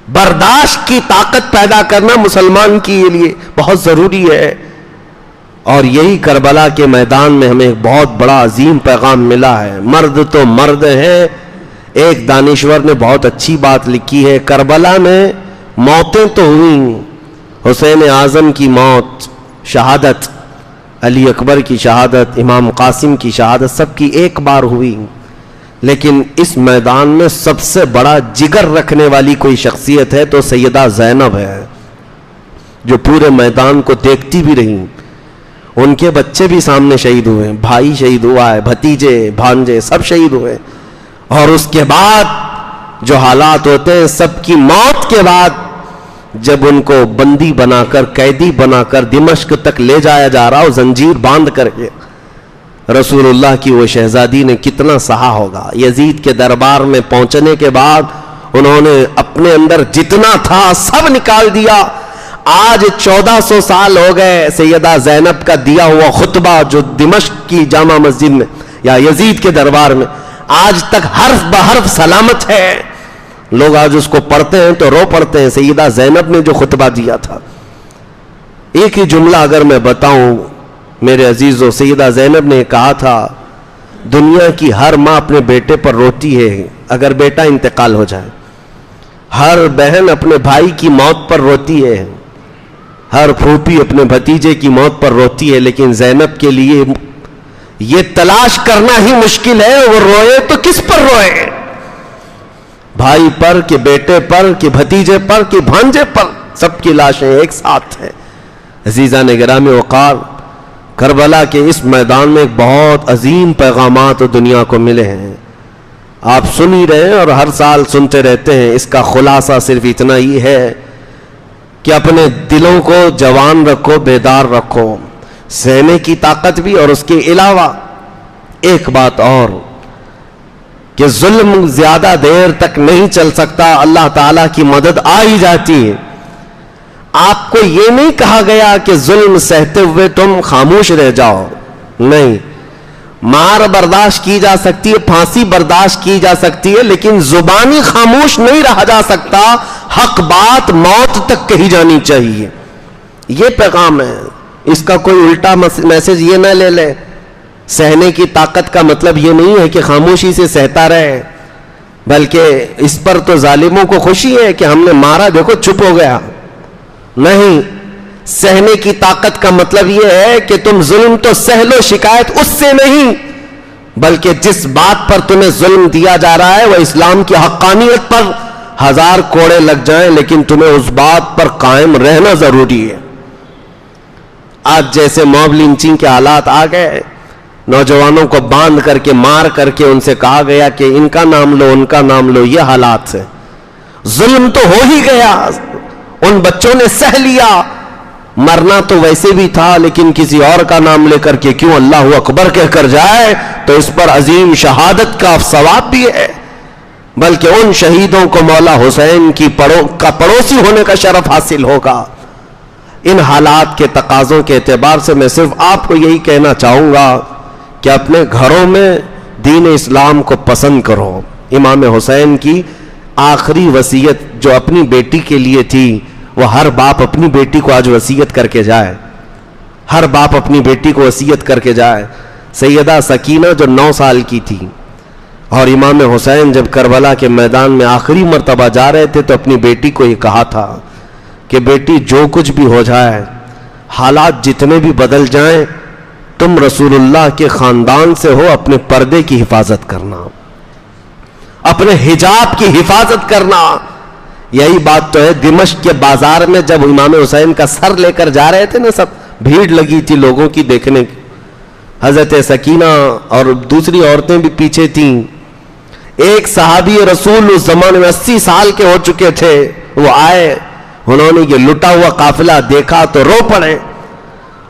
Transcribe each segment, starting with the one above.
برداشت کی طاقت پیدا کرنا مسلمان کے لیے بہت ضروری ہے. اور یہی کربلا کے میدان میں ہمیں ایک بہت بڑا عظیم پیغام ملا ہے. مرد تو مرد ہیں. ایک دانشور نے بہت اچھی بات لکھی ہے, کربلا میں موتیں تو ہوئیں, حسین اعظم کی موت, شہادت, علی اکبر کی شہادت, امام قاسم کی شہادت, سب کی ایک بار ہوئی, لیکن اس میدان میں سب سے بڑا جگر رکھنے والی کوئی شخصیت ہے تو سیدہ زینب ہے, جو پورے میدان کو دیکھتی بھی رہی. ان کے بچے بھی سامنے شہید ہوئے, بھائی شہید ہوا ہے, بھتیجے بھانجے سب شہید ہوئے, اور اس کے بعد جو حالات ہوتے ہیں, سب کی موت کے بعد جب ان کو بندی بنا کر, قیدی بنا کر دمشق تک لے جایا جا رہا ہو زنجیر باندھ کر کے, رسول اللہ کی وہ شہزادی نے کتنا سہا ہوگا. یزید کے دربار میں پہنچنے کے بعد انہوں نے اپنے اندر جتنا تھا سب نکال دیا. آج 1400 سال ہو گئے سیدہ زینب کا دیا ہوا خطبہ جو دمشق کی جامع مسجد میں یا یزید کے دربار میں آج تک حرف بحرف سلامت ہے. لوگ آج اس کو پڑھتے ہیں تو رو پڑتے ہیں. سیدہ زینب نے جو خطبہ دیا تھا, ایک ہی جملہ اگر میں بتاؤں میرے عزیزو, سیدہ زینب نے کہا تھا دنیا کی ہر ماں اپنے بیٹے پر روتی ہے اگر بیٹا انتقال ہو جائے, ہر بہن اپنے بھائی کی موت پر روتی ہے, ہر پھوپھی اپنے بھتیجے کی موت پر روتی ہے, لیکن زینب کے لیے یہ تلاش کرنا ہی مشکل ہے وہ روئے تو کس پر روئے, بھائی پر کہ بیٹے پر کہ بھتیجے پر کہ بھانجے پر, سب کی لاشیں ایک ساتھ ہیں. عزیزان گرامی وقار, کربلا کے اس میدان میں ایک بہت عظیم پیغامات دنیا کو ملے ہیں. آپ سن ہی رہے ہیں اور ہر سال سنتے رہتے ہیں. اس کا خلاصہ صرف اتنا ہی ہے کہ اپنے دلوں کو جوان رکھو, بیدار رکھو, سہنے کی طاقت بھی, اور اس کے علاوہ ایک بات اور کہ ظلم زیادہ دیر تک نہیں چل سکتا, اللہ تعالیٰ کی مدد آ ہی جاتی ہے. آپ کو یہ نہیں کہا گیا کہ ظلم سہتے ہوئے تم خاموش رہ جاؤ, نہیں, مار برداشت کی جا سکتی ہے, پھانسی برداشت کی جا سکتی ہے, لیکن زبانی خاموش نہیں رہا جا سکتا. حق بات موت تک کہی جانی چاہیے. یہ پیغام ہے. اس کا کوئی الٹا میسج یہ نہ لے لے. سہنے کی طاقت کا مطلب یہ نہیں ہے کہ خاموشی سے سہتا رہے, بلکہ اس پر تو ظالموں کو خوشی ہے کہ ہم نے مارا, دیکھو چپ ہو گیا. نہیں, سہنے کی طاقت کا مطلب یہ ہے کہ تم ظلم تو سہ لو, شکایت اس سے نہیں, بلکہ جس بات پر تمہیں ظلم دیا جا رہا ہے وہ اسلام کی حقانیت پر 1000 کوڑے لگ جائیں, لیکن تمہیں اس بات پر قائم رہنا ضروری ہے. آج جیسے موب لنچنگ کے حالات آ گئے, نوجوانوں کو باندھ کر کے مار کر کے ان سے کہا گیا کہ ان کا نام لو ان کا نام لو, یہ حالات سے ظلم تو ہو ہی گیا. ان بچوں نے سہ لیا, مرنا تو ویسے بھی تھا, لیکن کسی اور کا نام لے کر کے کیوں اللہ اکبر کہہ کر جائے تو اس پر عظیم شہادت کا ثواب بھی ہے, بلکہ ان شہیدوں کو مولا حسین کی پڑوسی ہونے کا شرف حاصل ہوگا. ان حالات کے تقاضوں کے اعتبار سے میں صرف آپ کو یہی کہنا چاہوں گا کہ اپنے گھروں میں دین اسلام کو پسند کرو. امام حسین کی آخری وصیت جو اپنی بیٹی کے لیے تھی, وہ ہر باپ اپنی بیٹی کو آج وصیت کر کے جائے, ہر باپ اپنی بیٹی کو وصیت کر کے جائے. سیدہ سکینہ جو 9 سال کی تھی, اور امام حسین جب کربلا کے میدان میں آخری مرتبہ جا رہے تھے تو اپنی بیٹی کو یہ کہا تھا کہ بیٹی جو کچھ بھی ہو جائے, حالات جتنے بھی بدل جائیں, تم رسول اللہ کے خاندان سے ہو, اپنے پردے کی حفاظت کرنا, اپنے حجاب کی حفاظت کرنا. یہی بات تو ہے. دمشق کے بازار میں جب امام حسین کا سر لے کر جا رہے تھے نا, سب بھیڑ لگی تھی لوگوں کی دیکھنے کی. حضرت سکینہ اور دوسری عورتیں بھی پیچھے تھیں. ایک صحابی رسول اس زمانے میں 80 سال کے ہو چکے تھے, وہ آئے, انہوں نے یہ لٹا ہوا قافلہ دیکھا تو رو پڑے,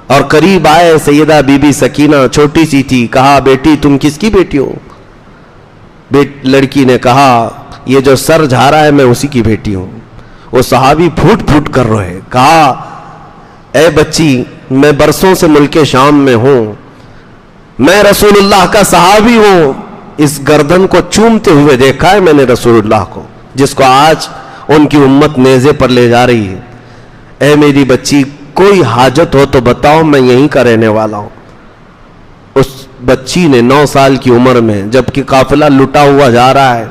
اور قریب آئے. سیدہ بی بی سکینہ چھوٹی سی تھی, کہا بیٹی تم کس کی بیٹی ہو؟ لڑکی نے کہا یہ جو سر جھا رہا ہے میں اسی کی بیٹی ہوں. وہ صحابی پھوٹ پھوٹ کر روئے, کہا اے بچی میں برسوں سے ملک شام میں ہوں, میں رسول اللہ کا صحابی ہوں, اس گردن کو چومتے ہوئے دیکھا ہے میں نے رسول اللہ کو, جس کو آج ان کی امت نیزے پر لے جا رہی ہے. اے میری بچی کوئی حاجت ہو تو بتاؤ، میں یہیں کا رہنے والا ہوں. اس بچی نے 9 سال کی عمر میں جبکہ قافلہ لٹا ہوا جا رہا ہے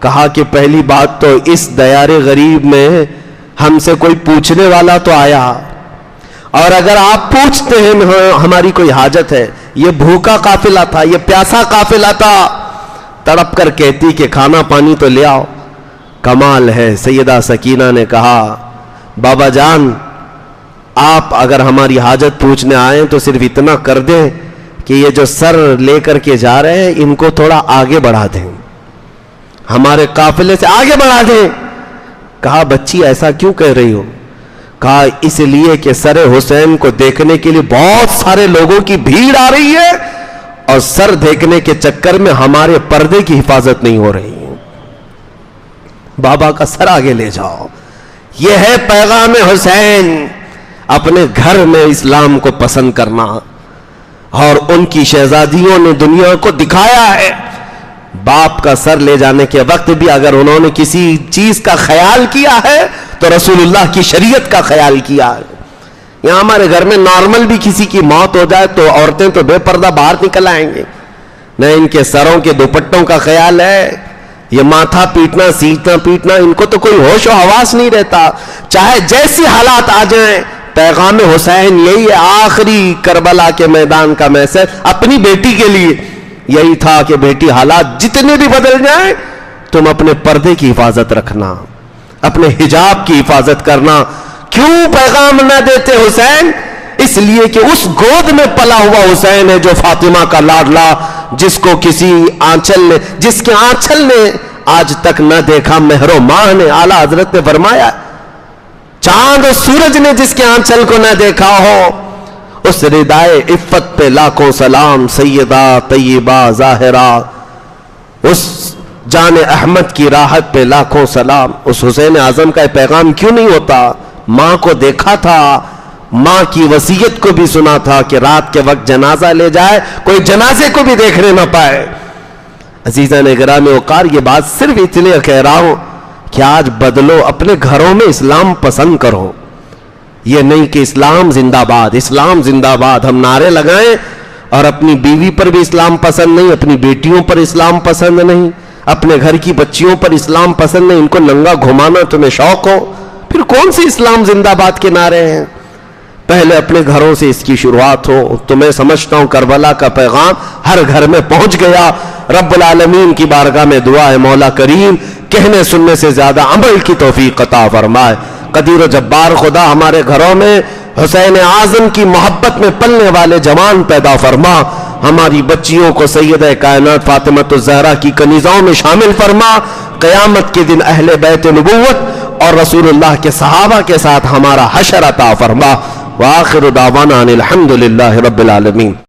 کہا کہ پہلی بات تو اس دیار غریب میں ہم سے کوئی پوچھنے والا تو آیا، اور اگر آپ پوچھتے ہیں ہماری کوئی حاجت ہے. یہ بھوکا قافلہ تھا، یہ پیاسا قافلہ تھا. تڑپ کر کہتی کہ کھانا پانی تو لے آؤ. کمال ہے، سیدہ سکینہ نے کہا بابا جان آپ اگر ہماری حاجت پوچھنے آئیں تو صرف اتنا کر دیں کہ یہ جو سر لے کر کے جا رہے ہیں ان کو تھوڑا آگے بڑھا دیں، ہمارے قافلے سے آگے بڑھا دیں. کہا بچی ایسا کیوں کہہ رہی ہو؟ کہا اس لیے کہ سر حسین کو دیکھنے کے لیے بہت سارے لوگوں کی بھیڑ آ رہی ہے اور سر دیکھنے کے چکر میں ہمارے پردے کی حفاظت نہیں ہو رہی. بابا کا سر آگے لے جاؤ. یہ ہے پیغام حسین، اپنے گھر میں اسلام کو پسند کرنا. اور ان کی شہزادیوں نے دنیا کو دکھایا ہے. باپ کا سر لے جانے کے وقت بھی اگر انہوں نے کسی چیز کا خیال کیا ہے تو رسول اللہ کی شریعت کا خیال کیا ہے. یہاں ہمارے گھر میں نارمل بھی کسی کی موت ہو جائے تو عورتیں تو بے پردہ باہر نکل آئیں گے. نہ ان کے سروں کے دوپٹوں کا خیال ہے، یہ ماتھا پیٹنا سیٹنا پیٹنا ان کو تو کوئی ہوش و حواس نہیں رہتا. چاہے جیسی حالات آ جائیں پیغام حسین یہی ہے. آخری کربلا کے میدان کا میسج اپنی بیٹی کے لیے یہی تھا کہ بیٹی حالات جتنے بھی بدل جائیں تم اپنے پردے کی حفاظت رکھنا، اپنے حجاب کی حفاظت کرنا. کیوں پیغام نہ دیتے حسین؟ اس لیے کہ اس گود میں پلا ہوا حسین ہے جو فاطمہ کا لاڈلا، جس کو کسی آنچل نے، جس کے آنچل نے آج تک نہ دیکھا مہر و ماہ نے. اعلیٰ حضرت نے فرمایا چاند و سورج نے جس کے آنچل کو نہ دیکھا ہو، اس ردائے عفت پہ لاکھوں سلام. سیدہ طیبہ ظاہرہ، اس جان احمد کی راحت پہ لاکھوں سلام. اس حسین اعظم کا پیغام کیوں نہیں ہوتا؟ ماں کو دیکھا تھا، ماں کی وصیت کو بھی سنا تھا کہ رات کے وقت جنازہ لے جائے کوئی جنازے کو بھی دیکھنے نہ پائے. عزیزان گرامی وقار، یہ بات صرف اس لیے کہہ رہا ہوں کہ آج بدلو، اپنے گھروں میں اسلام پسند کرو. یہ نہیں کہ اسلام زندہ باد، اسلام زندہ باد ہم نعرے لگائیں اور اپنی بیوی پر بھی اسلام پسند نہیں، اپنی بیٹیوں پر اسلام پسند نہیں، اپنے گھر کی بچیوں پر اسلام پسند نہیں، ان کو ننگا گھمانا تمہیں شوق ہو، پھر کون سی اسلام زندہ باد کے نعرے ہیں؟ پہلے اپنے گھروں سے اس کی شروعات ہو. تو میں سمجھتا ہوں کربلا کا پیغام ہر گھر میں پہنچ گیا. رب العالمین کی بارگاہ میں دعا ہے مولا کریم کہنے سننے سے زیادہ عمل کی توفیق عطا فرمائے. قدیر و جبار خدا ہمارے گھروں میں حسین اعظم کی محبت میں پلنے والے جوان پیدا فرما. ہماری بچیوں کو سیدہ کائنات فاطمۃ الزہرا کی کنیزوں میں شامل فرما. قیامت کے دن اہل بیت نبوت اور رسول اللہ کے صحابہ کے ساتھ ہمارا حشر عطا فرما. وآخر دعوانا ان الحمد للہ رب العالمین.